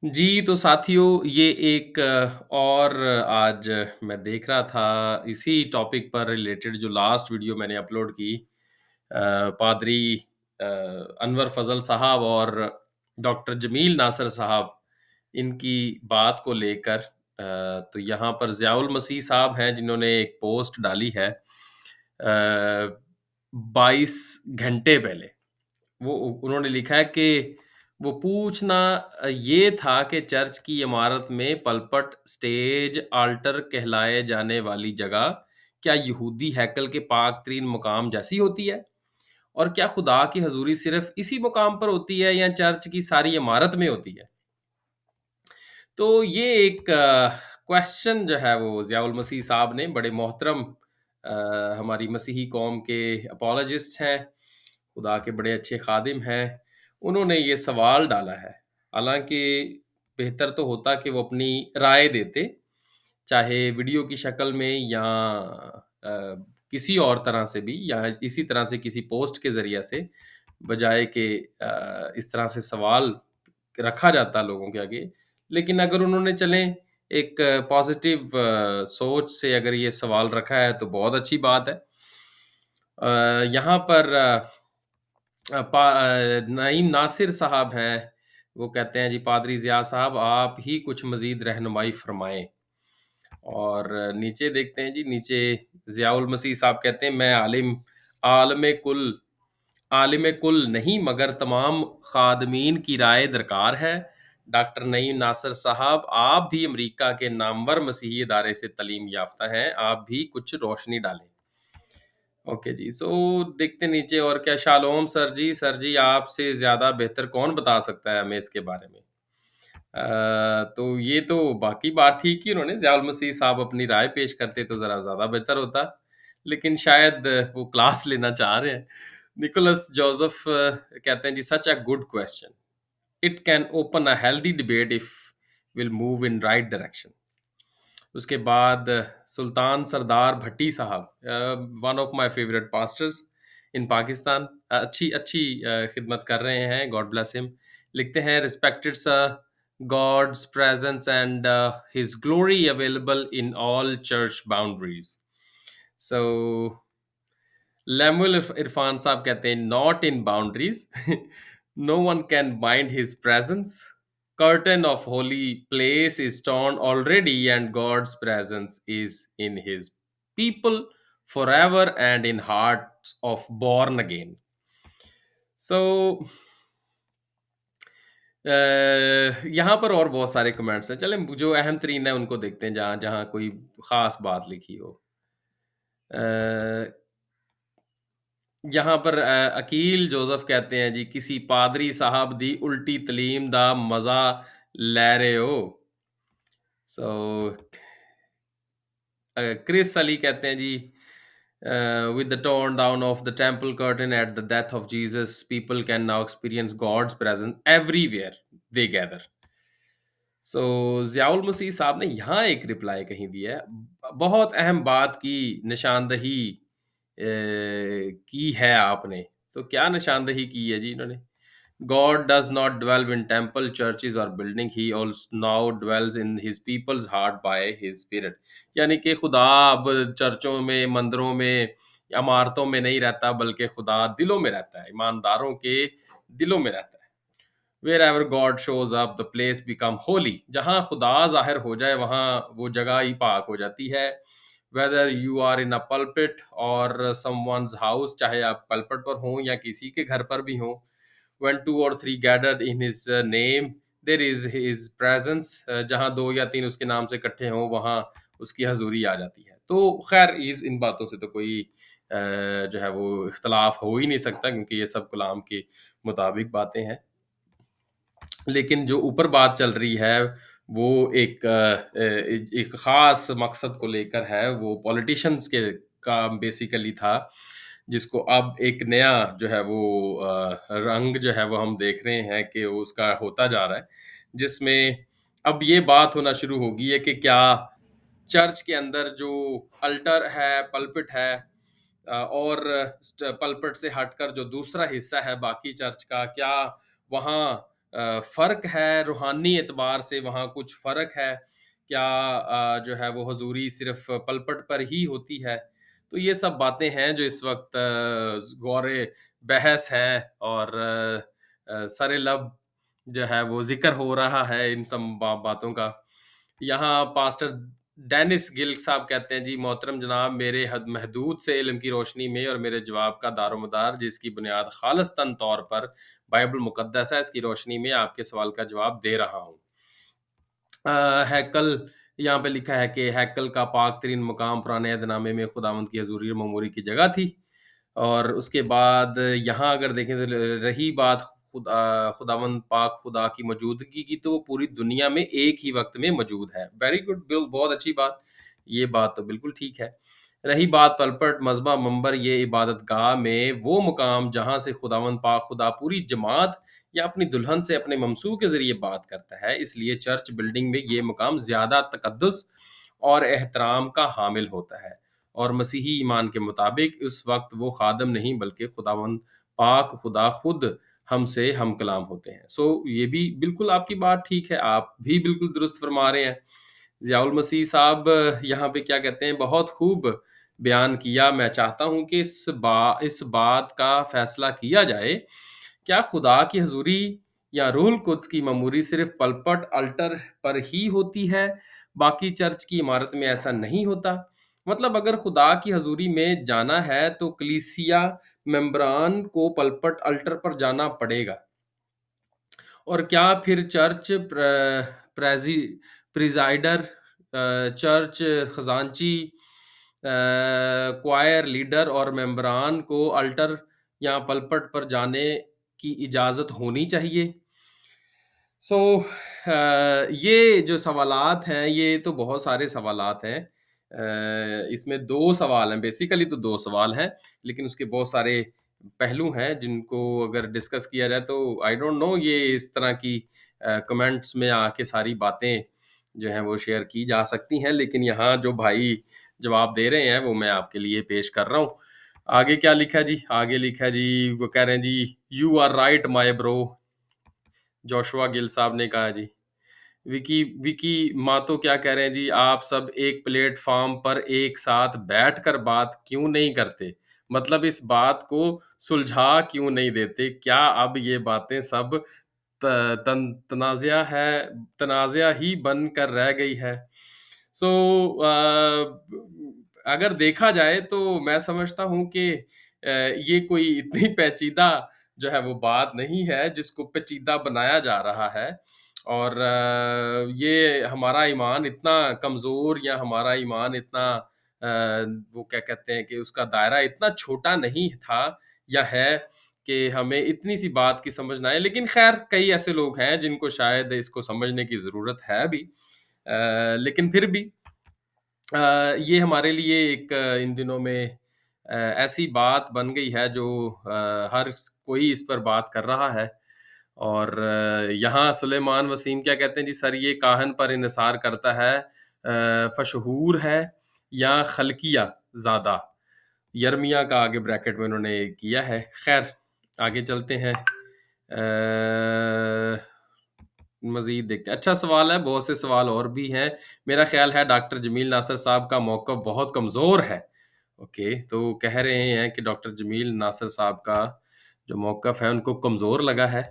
जी, तो साथियों ये एक और आज मैं देख रहा था इसी टॉपिक पर रिलेटेड जो लास्ट वीडियो मैंने अपलोड की पादरी अनवर फज़ल साहब और डॉक्टर जमील नासिर साहब इनकी बात को लेकर तो यहाँ पर ज़ियाउल मसीह साहब हैं जिन्होंने एक पोस्ट डाली है 22 घंटे पहले। वो उन्होंने लिखा है कि वो पूछना ये था कि चर्च की इमारत में पलपट, स्टेज, आल्टर कहलाए जाने वाली जगह क्या यहूदी हैकल के पाक तरीन मुकाम जैसी होती है? और क्या खुदा की हज़ूरी सिर्फ़ इसी मुकाम पर होती है या चर्च की सारी इमारत में होती है? तो ये एक क्वेश्चन जो है वो ज़ियाउल मसीह साहब ने बड़े मोहतरम हमारी मसीही कौम के अपोलोजिस्ट हैं, खुदा के बड़े अच्छे खादिम हैं। उन्होंने ये सवाल डाला है। हालाँकि बेहतर तो होता कि वो अपनी राय देते, चाहे वीडियो की शक्ल में या किसी और तरह से भी या इसी तरह से किसी पोस्ट के ज़रिए से, बजाए कि इस तरह से सवाल रखा जाता लोगों के आगे। लेकिन अगर उन्होंने चलें एक पॉज़िटिव सोच से अगर ये सवाल रखा है तो बहुत अच्छी बात है। यहाँ पर नईम नासिर साहब हैं, वो कहते हैं जी पादरी ज़िया साहब आप ही कुछ मज़ीद रहनुमाई फ़रमाएँ। और नीचे देखते हैं जी, नीचे ज़ियाउल मसीह साहब कहते हैं मैं आलिम कुल आलिम कुल नहीं मगर तमाम ख़ादमीन की राय दरकार है। डॉक्टर नईम नासिर साहब आप भी अमेरिका के नामवर मसीही इदारे से तलीम याफ़्ता हैं, आप भी कुछ रोशनी डालें। ओके जी, सो देखते नीचे और क्या सर जी आपसे ज़्यादा बेहतर कौन बता सकता है हमें इसके बारे में? तो ये तो बाकी बात ठीक ही उन्होंने ज़ियाउल मसीह साहब अपनी राय पेश करते तो ज़रा ज़्यादा बेहतर होता। लेकिन शायद वो क्लास लेना चाह रहे हैं। निकोलस जोसेफ कहते हैं जी such a good question. It can open a healthy debate if will move in right direction. उसके बाद सुल्तान सरदार भट्टी साहब one of my favourite pastors in Pakistan अच्छी अच्छी खिदमत कर रहे हैं गॉड ब्लेस हिम लिखते हैं respected sir God's presence and his glory available in all church boundaries so Lemuel Irfan साहब कहते हैं not in boundaries no one can bind his presence curtain of holy place is torn already and God's presence is in his people forever and in hearts of born again. So यहाँ पर और बहुत सारे comments हैं चलें जो अहम तरीन है उनको देखते हैं जहाँ जहाँ कोई ख़ास बात लिखी हो अ, यहाँ पर अकील जोसेफ कहते हैं जी किसी पादरी साहब दी उल्टी तलीम दा मज़ा ले रहे हो सो क्रिस अली कहते हैं जी with the torn down of the temple curtain at the death of Jesus, people can now experience God's presence everywhere they gather. सो ज़ियाउल मसीह साहब ने यहाँ एक रिप्लाई कहीं दिया है। बहुत अहम बात की निशानदही की है आपने। सो क्या निशानदही की है जी इन्होंने? God does not dwell in temple, churches or building. He also now dwells in his people's heart by his spirit. यानी कि खुदा अब चर्चों में, मंदिरों में, इमारतों में नहीं रहता बल्कि खुदा दिलों में रहता है, ईमानदारों के दिलों में रहता है। Wherever God shows up, the place become holy. जहाँ खुदा ज़ाहिर हो जाए वहाँ वो जगह ही पाक हो जाती है। Whether you are in a pulpit or someone's house, चाहे आप पलपट पर हों या किसी के घर पर भी हों, when two or three gathered in his name, there is his presence. जहाँ दो या तीन उसके नाम से इकट्ठे हों वहाँ उसकी हजूरी आ जाती है। तो खैर इस इन बातों से तो कोई जो है वो इख्तलाफ हो ही नहीं सकता क्योंकि ये सब कलाम के मुताबिक बातें हैं। लेकिन जो ऊपर बात चल रही है, वो एक ख़ास मकसद को लेकर है, वो पॉलिटिशियंस के का बेसिकली था, जिसको अब एक नया जो है वो रंग जो है वो हम देख रहे हैं कि वो उसका होता जा रहा है, जिसमें अब ये बात होना शुरू हो गई है कि क्या चर्च के अंदर जो अल्टर है, पल्पिट है और पल्पिट से हटकर जो दूसरा हिस्सा है बाकी चर्च का, क्या वहाँ फ़र्क है रूहानी एतबार से, वहाँ कुछ फ़र्क है? क्या जो है वो हुज़ूरी सिर्फ़ पलपट पर ही होती है? तो ये सब बातें हैं जो इस वक़्त ग़ौर बहस है और सरे लब जो है वो ज़िक्र हो रहा है इन सब बातों का। यहाँ पास्टर डेनिस गिल साहब कहते हैं, जी मोहतरम जनाब, मेरे हद महदूद से इल्म की रोशनी में और मेरे जवाब का दारोमदार जिसकी बुनियाद खालिस्तन तौर पर बाइबल मुक़द्दस है, इसकी रोशनी में आपके सवाल का जवाब दे रहा हूँ। हैकल, यहाँ पे लिखा है कि हैकल का पाक तरीन मकाम पुराने अहदनामे में खुदावंद की हज़ूरी और ममूरी की जगह थी। और उसके बाद यहाँ अगर देखें तो रही बात खुदावंद पाक खुदा की मौजूदगी की, तो वो पूरी दुनिया में एक ही वक्त में मौजूद है। वेरी गुड, बहुत अच्छी बात। ये बात तो बिल्कुल ठीक है। रही बात पलपट मजबा मंबर, ये इबादत गाह में वो मुकाम जहाँ से खुदावंद पाक खुदा पूरी जमात या अपनी दुल्हन से अपने ममसू के ज़रिए बात करता है, इसलिए चर्च बिल्डिंग में ये मुकाम ज़्यादा तकद्दुस और एहतराम का हामिल होता है। और मसीही ईमान के मुताबिक उस वक़्त वो ख़ादम नहीं बल्कि खुदावंद पाक खुदा खुद हमसे हम कलाम होते हैं। सो ये भी बिल्कुल आपकी बात ठीक है, आप भी बिल्कुल दुरुस्त फ़रमा रहे हैं। ज़ियाउल मसीह साहब यहाँ पे क्या कहते हैं, बहुत खूब बयान किया। मैं चाहता हूँ कि इस बात का फ़ैसला किया जाए, क्या खुदा की हज़ूरी या रूहुल कुद्स की ममूरी सिर्फ़ पलपट अल्टर पर ही होती है, बाकी चर्च की इमारत में ऐसा नहीं होता? मतलब अगर खुदा की हज़ूरी में जाना है तो कलीसिया मेंबरान को पलपट अल्टर पर जाना पड़ेगा। और क्या फिर चर्च प्रेज़ी प्रिज़ाइडर, चर्च खज़ांची, क्वायर लीडर और मेंबरान को अल्टर या पलपट पर जाने की इजाज़त होनी चाहिए? सो ये जो सवालात हैं, ये तो बहुत सारे सवालात हैं। इसमें 2 सवाल हैं, बेसिकली तो 2 सवाल हैं, लेकिन उसके बहुत सारे पहलू हैं, जिनको अगर डिस्कस किया जाए तो आई डोंट नो ये इस तरह की कमेंट्स में आके सारी बातें जो हैं वो शेयर की जा सकती हैं, लेकिन यहाँ जो भाई जवाब दे रहे हैं, वो मैं आपके लिए पेश कर रहा हूँ। आगे क्या लिखा है जी? आगे लिखा है जी, वो कह रहे हैं जी, "you are right my bro." Joshua Gill साहब ने कहा जी। विकी विकी मातो क्या कह रहे हैं जी, आप सब एक प्लेटफॉर्म पर एक साथ बैठकर बात क्यों नहीं करते? मतलब इस बात को सुलझा क्यों नहीं देते? क्या अब ये बातें सब त तन तनाज़ा है तनाज़ा ही बनकर रह गई है? सो अगर देखा जाए तो मैं समझता हूँ कि ये कोई इतनी पेचीदा जो है वो बात नहीं है जिसको पेचीदा बनाया जा रहा है। और ये हमारा ईमान इतना कमज़ोर या हमारा ईमान इतना वो क्या कहते हैं कि उसका दायरा इतना छोटा नहीं था या है कि हमें इतनी-सी बात की समझ ना आए। लेकिन ख़ैर कई ऐसे लोग हैं जिनको शायद इसको समझने की ज़रूरत है भी। लेकिन फिर भी ये हमारे लिए एक इन दिनों में ऐसी बात बन गई है जो हर कोई इस पर बात कर रहा है। और यहाँ सुलेमान वसीम क्या कहते हैं जी, सर ये काहन पर इन्हिसार करता है, फशहूर है या खल्किया ज़्यादा। यर्मिया का आगे ब्रैकेट में उन्होंने किया है। खैर आगे चलते हैं। मज़ीद देखते हैं। अच्छा सवाल है, बहुत से सवाल और भी हैं। मेरा ख़्याल है डॉक्टर जमील नासिर साहब का मौक़िफ़ बहुत कमज़ोर है। ओके, तो कह रहे हैं कि डॉक्टर जमील नासिर साहब का जो मौक़िफ़ है उनको कमज़ोर लगा है।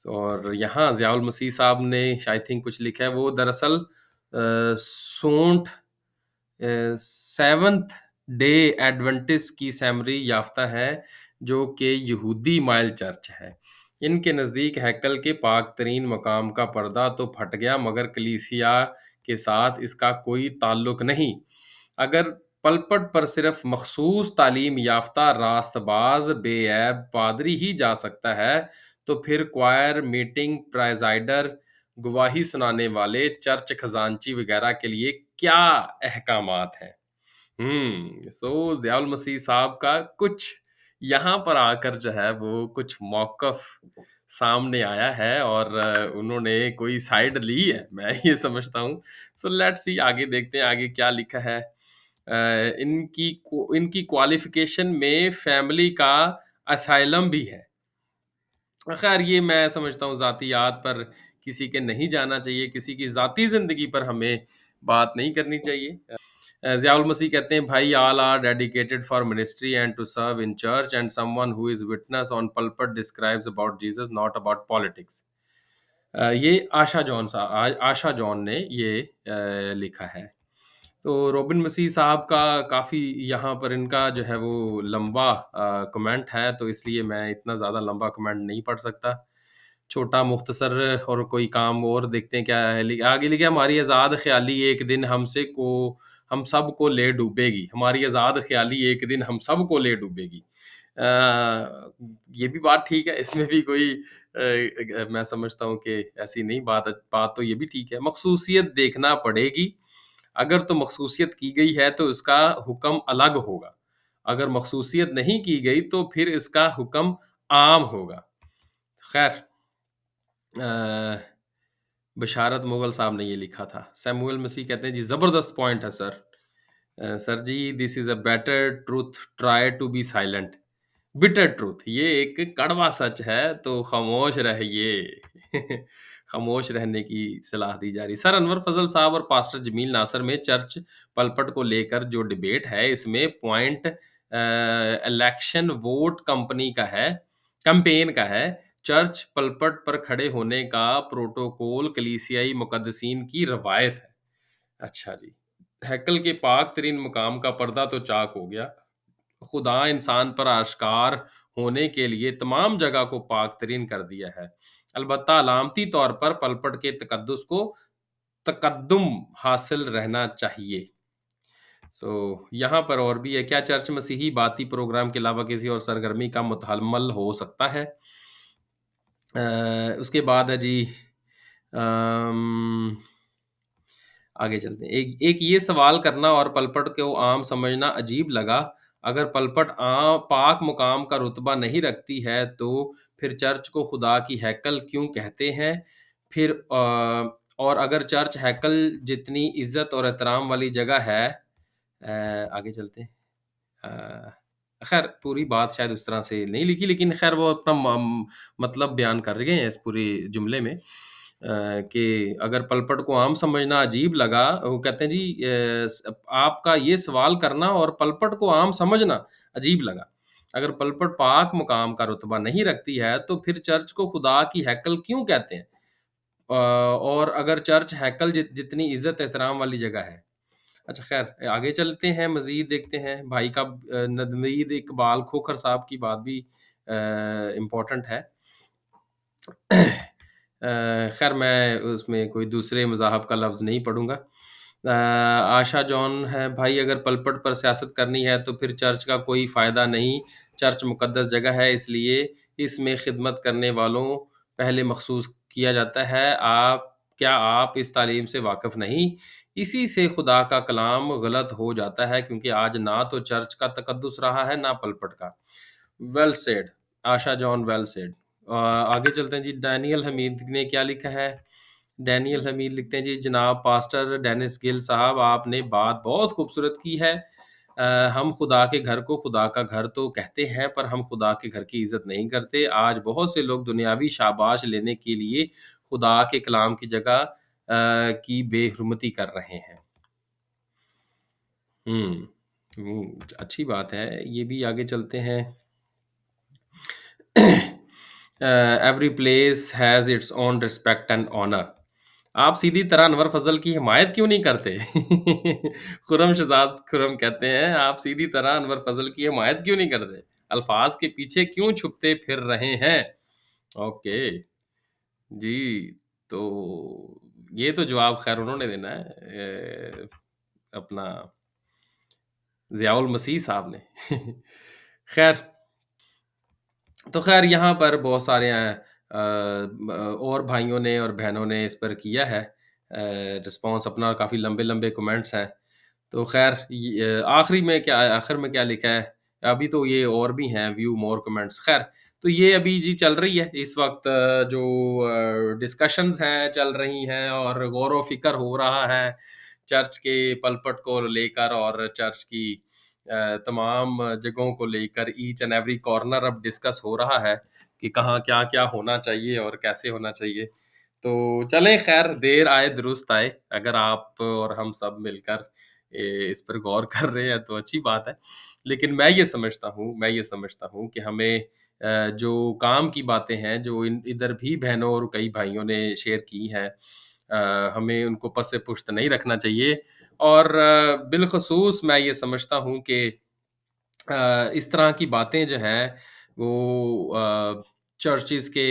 और यहाँ ज़ियाउल मसीह साहब ने आई थिंक कुछ लिखा है, वो दरअसल सोंठ सेवंथ डे एडवेंटिस्ट की सैमरी याफ्ता है, जो कि यहूदी माइल चर्च है। इनके नज़दीक हैकल के पाक तरीन मकाम का पर्दा तो फट गया, मगर कलीसिया के साथ इसका कोई ताल्लुक नहीं। अगर पलपट पर सिर्फ मखसूस तालीम याफ्ता रास्तबाज बेऐब पादरी ही जा सकता है, तो फिर क्वायर, मीटिंग प्रेज़ाइडर, गवाही सुनाने वाले, चर्च खजांची वगैरह के लिए क्या अहकामात हैं? सो ज़ियाउल मसीह साहब का कुछ यहाँ पर आकर जो है वो कुछ मौक़िफ़ सामने आया है और उन्होंने कोई साइड ली है, मैं ये समझता हूँ। सो लेट्स सी, आगे देखते हैं आगे क्या लिखा है। इनकी क्वालिफ़िकेशन में फैमिली का असाइलम भी है। ख़ैर ये मैं समझता हूँ ज़ातियात पर किसी के नहीं जाना चाहिए, किसी की ज़ाती ज़िंदगी पर हमें बात नहीं करनी चाहिए। ज़ियाउल मसीह कहते हैं, भाई all are dedicated for ministry and to serve in church and someone who is witness on pulpit describes about Jesus not about politics. ये आशा जॉन ने ये लिखा है। तो रॉबिन मसीह साहब का काफ़ी यहाँ पर इनका जो है वो लंबा कमेंट है, तो इसलिए मैं इतना ज़्यादा लंबा कमेंट नहीं पढ़ सकता। छोटा मुख्तसर और कोई काम और देखते हैं क्या है। आगे लिखा, हमारी आज़ाद ख़याली एक दिन हम सब को ले डूबेगी। हमारी आज़ाद ख़याली एक दिन हम सब को ले डूबेगी। ये भी बात ठीक है, इसमें भी कोई मैं समझता हूँ कि ऐसी नहीं बात बात तो ये भी ठीक है। मखसूसियत देखना पड़ेगी। अगर तो मखसूसियत की गई है तो इसका हुक्म अलग होगा। अगर मखसूसियत नहीं की गई तो फिर इसका हुक्म आम होगा। ख़ैर, अ, बशारत मुग़ल साहब ने ये लिखा था। सैमुअल मसीह कहते हैं, जी ज़बरदस्त पॉइंट है sir. Sir ji, this is a better truth, try to be silent. Bitter truth, ये एक कड़वा सच है, तो खामोश रहिए। खामोश रहने की सलाह दी जा रही। सर अनवर फजल साहब और पास्टर जमील नासर में चर्च पलपट को लेकर जो डिबेट है, इसमें पॉइंट इलेक्शन वोट कंपनी का है, कैंपेन का है। चर्च पलपट पर खड़े होने का प्रोटोकॉल कलीसियाई मुकद्दसीन की रवायत है। अच्छा जी। हैकल के पाक तरीन मुकाम का पर्दा तो चाक हो गया। खुदा इंसान पर आश्कार होने के लिए तमाम जगह को पाक तरीन कर दिया है। अलबत्ता अलामती तौर पर पलपट के तकद्दुस को तकद्दुम हासिल रहना चाहिए। सो यहाँ पर और भी है, क्या चर्च मसीही बाती प्रोग्राम के अलावा किसी और सरगर्मी का मुतहम्मल हो सकता है? उसके बाद है जी, अम आगे चलते हैं। एक एक ये सवाल करना और पलपट को आम समझना अजीब लगा। अगर पलपट पाक मुकाम का रुतबा नहीं रखती है, तो फिर चर्च को खुदा की हैकल क्यों कहते हैं? फिर और अगर चर्च हैकल जितनी इज़्ज़त और एहतराम वाली जगह है, आगे चलते हैं। अ, खैर पूरी बात शायद उस तरह से नहीं लिखी, लेकिन खैर वो अपना मतलब बयान कर गए हैं इस पूरे जुमले में, कि अगर पलपट को आम समझना अजीब लगा, वो कहते हैं जी, आपका ये सवाल करना और पलपट को आम समझना अजीब लगा। अगर पलपट पाक मुकाम का रुतबा नहीं रखती है, तो फिर चर्च को खुदा की हैकल क्यों कहते हैं? और अगर चर्च हैकल जितनी इज्जत एहतराम वाली जगह है। अच्छा ख़ैर, आगे चलते हैं, मज़ीद देखते हैं। भाई का नदवीद इकबाल खोखर साहब की बात भी इम्पोर्टेंट है। ख़ैर मैं उसमें कोई दूसरे मज़ाहब का लफ़्ज़ नहीं पढ़ूँगा। आशा जॉन है, भाई अगर पलपट पर सियासत करनी है तो फिर चर्च का कोई फ़ायदा नहीं। चर्च मुक़द्दस जगह है, इसलिए इसमें ख़िदमत करने वालों पहले मख़सूस किया जाता है। क्या आप इस तालीम से वाक़िफ़ नहीं? इसी से खुदा का कलाम गलत हो जाता है, क्योंकि आज ना तो चर्च का तकद्दुस रहा है, ना पलपट का। वेल सेड, आशा जॉन, वेल सेड। आगे चलते हैं जी, डैनियल हमीद ने क्या लिखा है? डैनियल हमीद लिखते हैं, जी जनाब पास्टर डेनिस गिल साहब, आपने बात बहुत खूबसूरत की है। हम खुदा के घर को खुदा का घर तो कहते हैं, पर हम खुदा के घर की इज़्ज़त नहीं करते। आज बहुत से लोग दुनियावी शाबाश लेने के लिए खुदा के कलाम की जगह की बेहुरमती कर रहे हैं। हुँ, अच्छी बात है। ये भी आगे चलते हैं। Every place has its own respect and honour. आप सीधी तरह अनवर फजल की हिमायत क्यों नहीं करते? खुर्रम शहजाद खुर्रम कहते हैं, आप सीधी तरह अनवर फजल की हिमायत क्यों नहीं करते? अल्फाज के पीछे क्यों छुपते फिर रहे हैं? ओके जी, तो ये तो जवाब खैर उन्होंने देना है, अपना ज़ियाउल मसीह साहब ने। खैर, तो ख़ैर यहाँ पर बहुत सारे और भाइयों ने और बहनों ने इस पर किया है रिस्पॉन्स अपना, काफ़ी लंबे-लंबे कमेंट्स हैं। तो ख़ैर आखिर में क्या लिखा है? अभी तो ये और भी हैं, व्यू मोर कमेंट्स। ख़ैर, तो ये अभी जी चल रही है इस वक़्त, जो डिस्कशंस हैं चल रही हैं और गौर-व-फ़िक्र हो रहा है चर्च के पलपट को लेकर और चर्च की तमाम जगहों को लेकर ईच एंड एवरी कॉर्नर अब डिस्कस हो रहा है कि कहाँ क्या-क्या होना चाहिए और कैसे होना चाहिए। तो चलें ख़ैर देर आए दुरुस्त आए, अगर आप और हम सब मिलकर इस पर गौर कर रहे हैं तो अच्छी बात है। लेकिन मैं ये समझता हूँ कि हमें जो काम की बातें हैं, जो इधर भी बहनों और कई भाइयों ने शेयर की हैं, हमें उनको पस-ए-पुश्त नहीं रखना चाहिए और बिलख़ुसूस मैं ये समझता हूँ कि इस तरह की बातें जो हैं वो चर्चेज़ के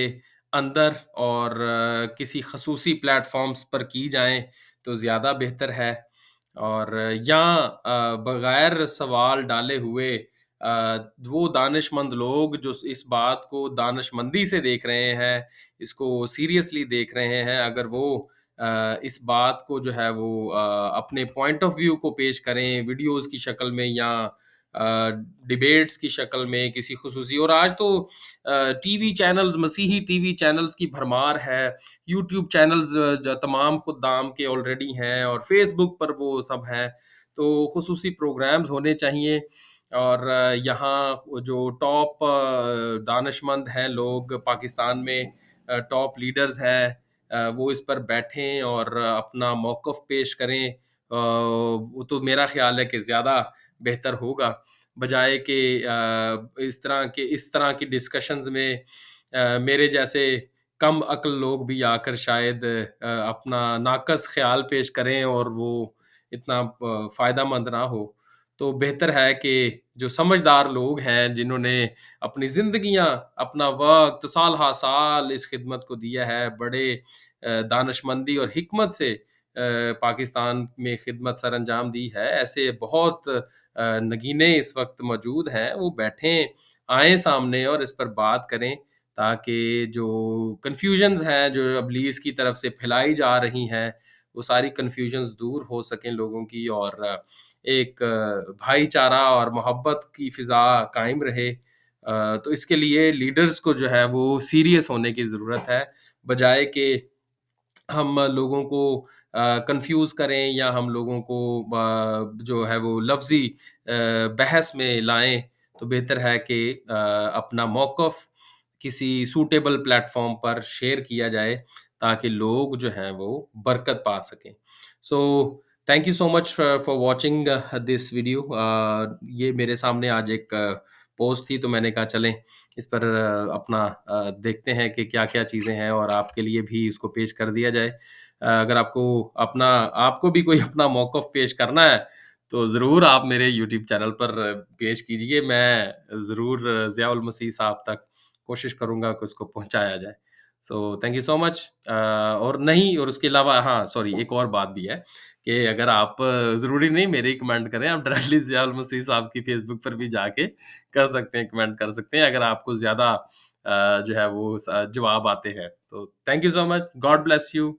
अंदर और किसी ख़ुसूसी प्लेटफ़ॉर्म्स पर की जाएँ तो ज़्यादा बेहतर है और या बग़ैर सवाल डाले हुए वो दानिशमंद लोग जो इस बात को दानिशमंदी से देख रहे हैं, इसको सीरियसली देख रहे हैं, अगर वो इस बात को जो है वो अपने पॉइंट ऑफ व्यू को पेश करें वीडियोज़ की शक्ल में या डिबेट्स की शक्ल में किसी ख़ुसूसी और आज तो टीवी चैनल्स मसीही टीवी चैनल्स की भरमार है। यूट्यूब चैनल्स ज तमाम खुद्दाम के ऑलरेडी हैं और फ़ेसबुक पर वो सब हैं। तो ख़ुसूसी प्रोग्राम्स होने चाहिए और यहाँ जो टॉप दानिशमंद हैं लोग पाकिस्तान में टॉप लीडर्स हैं वो इस पर बैठें और अपना मौक़िफ़ पेश करें। वो तो मेरा ख़्याल है कि ज़्यादा बेहतर होगा, बजाए कि इस तरह की डिस्कशंस में मेरे जैसे कम अक्ल लोग भी आकर शायद अपना नाक़स ख़्याल पेश करें और वो इतना फ़ायदेमंद ना हो। तो बेहतर है कि जो समझदार लोग हैं, जिन्होंने अपनी ज़िंदगियाँ, अपना वक़्त साल-हा-साल इस ख़िदमत को दिया है, बड़े दानिशमंदी और हिकमत से पाकिस्तान में ख़िदमत सरअंजाम दी है, ऐसे बहुत नगीने इस वक़्त मौजूद हैं, वो बैठें, आएँ सामने और इस पर बात करें, ताकि जो कन्फ्यूजन्स हैं, जो इब्लीस की तरफ से फैलाई जा रही हैं, वो सारी कन्फ्यूजन्स दूर हो सकें लोगों की और एक भाईचारा और मोहब्बत की फ़िज़ा कायम रहे। तो इसके लिए लीडर्स को जो है वो सीरियस होने की ज़रूरत है, बजाए कि हम लोगों को कन्फ्यूज़ करें या हम लोगों को जो है वो लफ़्ज़ी बहस में लाएँ, तो बेहतर है कि अपना मौक़िफ़ किसी सूटेबल प्लेटफ़ॉर्म पर शेयर किया जाए, ताकि लोग जो हैं वो बरकत पा सकें। So thank you so much for watching this video. ये मेरे सामने आज एक पोस्ट थी तो मैंने कहा चलें इस पर अपना देखते हैं कि क्या-क्या चीज़ें हैं और आपके लिए भी इसको पेश कर दिया जाए। अगर आपको भी कोई अपना मौक़िफ़ पेश करना है, तो ज़रूर आप मेरे यूट्यूब चैनल पर पेश कीजिए। मैं ज़रूर ज़िया उल मसीह साहब तक कोशिश करूँगा कि उसको पहुँचाया जाए। So thank you so much और नहीं और उसके अलावा हाँ, सॉरी एक और बात भी है कि अगर आप ज़रूरी नहीं मेरे ही कमेंट करें, आप डायरेक्टली ज़िया उल मसीह साहब की फ़ेसबुक पर भी जाके कर सकते हैं, कमेंट कर सकते हैं, अगर आपको ज़्यादा जो है वो जवाब आते हैं। तो thank you so much, God bless you.